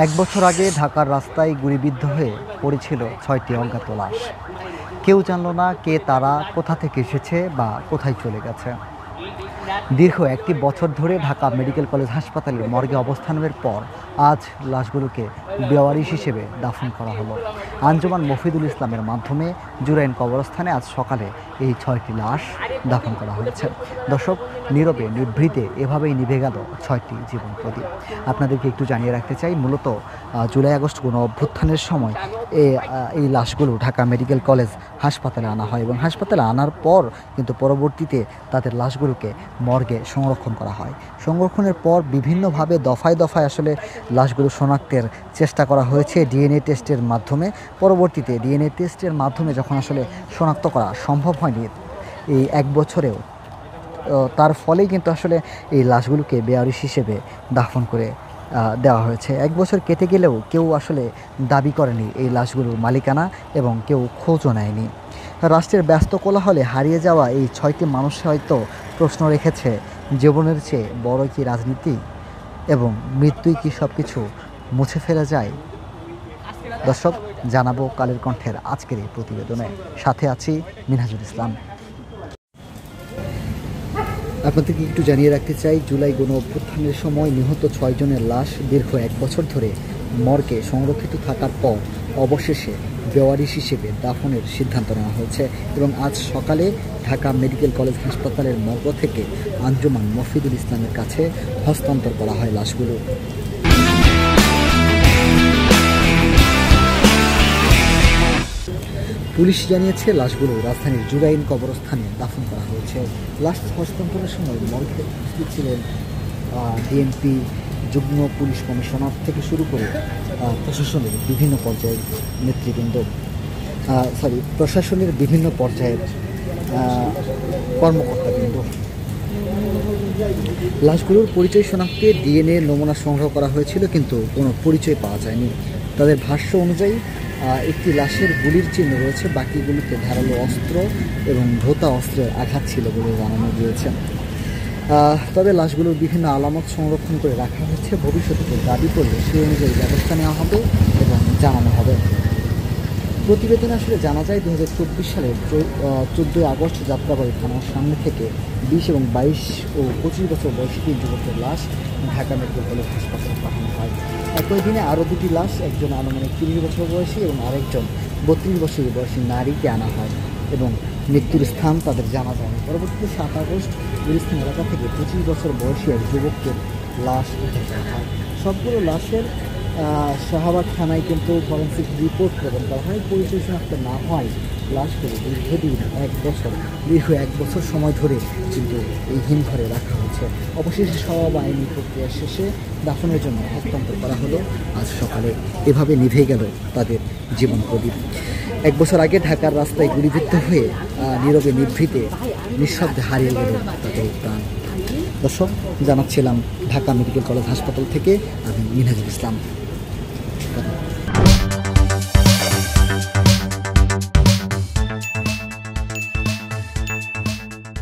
এক বছর আগে ঢাকার রাস্তায় গুলিবিদ্ধ হয়ে পড়েছিল ৬টি অজ্ঞাত লাশ। কেউ জানল না কে তারা, কোথা থেকে এসেছে বা কোথায় চলে গেছে। দীর্ঘ একটি বছর ধরে ঢাকা মেডিকেল কলেজ হাসপাতালের মর্গে অবস্থানের পর আজ লাশগুলোকে বেওয়ারিশ হিসেবে দাফন করা হলো। আঞ্জুমান মফিদুল ইসলামের মাধ্যমে জুরাইন কবরস্থানে আজ সকালে এই ৬টি লাশ দাফন করা হয়েছে। দর্শক, নীরবে নিভৃতে এভাবেই নিভে গেল ৬টি জীবন প্রদীপ। আপনাদেরকে একটু জানিয়ে রাখতে চাই, মূলত জুলাই আগস্ট গণ অভ্যুত্থানের সময় এই লাশগুলো ঢাকা মেডিকেল কলেজ হাসপাতালে আনা হয় এবং হাসপাতালে আনার পর কিন্তু পরবর্তীতে তাদের লাশগুলোকে মর্গে সংরক্ষণ করা হয়। সংরক্ষণের পর বিভিন্নভাবে দফায় দফায় আসলে লাশগুলো শনাক্তের চেষ্টা করা হয়েছে ডিএনএ টেস্টের মাধ্যমে। পরবর্তীতে ডিএনএ টেস্টের মাধ্যমে যখন আসলে শনাক্ত করা সম্ভব হয়নি এই এক বছরেও, তার ফলেই কিন্তু আসলে এই লাশগুলোকে বেওয়ারিশ হিসেবে দাফন করে দেওয়া হয়েছে। এক বছর কেটে গেলেও কেউ আসলে দাবি করেনি এই লাশগুলোর মালিকানা এবং কেউ খোঁজও নেয়নি। রাষ্ট্রের ব্যস্ত কোলাহলে হারিয়ে যাওয়া এই ৬টি মানুষ হয়তো প্রশ্ন রেখেছে, জীবনের চেয়ে বড় কি রাজনীতি এবং মৃত্যুই কি সব কিছু মুছে ফেলা যায়? দর্শক, জানাবো কালের কণ্ঠের আজকের এই প্রতিবেদনে। সাথে আছি মিনহাজুল ইসলাম। আপনাদেরকে একটু জানিয়ে রাখতে চাই, জুলাই গণ অভ্যুত্থানের সময় নিহত ৬ জনের লাশ দীর্ঘ এক বছর ধরে মর্গে সংরক্ষিত থাকার পর অবশেষে বেওয়ারিশ হিসেবে দাফনের সিদ্ধান্ত নেওয়া হয়েছে এবং আজ সকালে ঢাকা মেডিকেল কলেজ হাসপাতালের মর্গ থেকে আঞ্জুমান মফিদুল ইসলামের কাছে হস্তান্তর করা হয় লাশগুলো। পুলিশ জানিয়েছে লাশগুলো রাজধানীর জুরাইন কবরস্থানে দাফন করা হয়েছে। লাশ হস্তান্তরের সময় মর্গে উপস্থিত ছিলেন ডিএমপি, যুগ্ম পুলিশ কমিশনার থেকে শুরু করে প্রশাসনের বিভিন্ন পর্যায়ের নেতৃবৃন্দ, প্রশাসনের বিভিন্ন পর্যায়ের কর্মকর্তাবৃন্দ। লাশগুলোর পরিচয় শনাক্তে ডিএনএ নমুনা সংগ্রহ করা হয়েছিল, কিন্তু কোনো পরিচয় পাওয়া যায়নি। তাদের ভাষ্য অনুযায়ী একটি লাশের গুলির চিহ্ন রয়েছে, বাকিগুলিতে ধারালো অস্ত্র এবং ভোঁতা অস্ত্রের আঘাত ছিল বলে জানানো গিয়েছে। তবে লাশগুলোর বিভিন্ন আলামত সংরক্ষণ করে রাখা হচ্ছে, ভবিষ্যতে দাবি করলে সেই অনুযায়ী ব্যবস্থা নেওয়া হবে এবং জানানো হবে। প্রতিবেদনে আসলে জানা যায় 2024 সালের 14 আগস্ট যাত্রাবাড়ি থানার সামনে থেকে 20 এবং 22 ও 25 বছর বয়সী 3 যুবকের লাশ ঢাকা মেডিকেল কলেজ হাসপাতালে পাঠানো হয়। একই দিনে আরও 2টি লাশ, একজন আনুমানিক 30 বছর বয়সী এবং আরেকজন 32 বছর বয়সী নারীকে আনা হয় এবং মৃত্যুর স্থান তাদের জানা যায়নি। পরবর্তীতে 7 আগস্ট গুলিস্তান এলাকা থেকে 25 বছর বয়সী এক যুবকের লাশ উদ্ধার করা হয়। সবগুলো লাশের শাহবাগ থানায় কিন্তু ফরেন্সিক রিপোর্ট প্রদান করা হয়। পরিচয় শনাক্ত না হয় লাশগুলো দীর্ঘ এক বছর সময় ধরে কিন্তু এই হিমঘরে রাখা হয়েছে। অবশেষে সব আইনি প্রক্রিয়া শেষে দাফনের জন্য হস্তান্তর করা হলো আজ সকালে। এভাবে নিভে গেল তাদের জীবন প্রদীপ। এক বছর আগে ঢাকার রাস্তায় গুলিবিদ্ধ হয়ে নীরবে নিভৃতে নিঃশব্দে হারিয়ে গেল তাদের প্রাণ। দর্শক, জানাচ্ছিলাম ঢাকা মেডিকেল কলেজ হাসপাতাল থেকে আমি মিনহাজুল ইসলাম।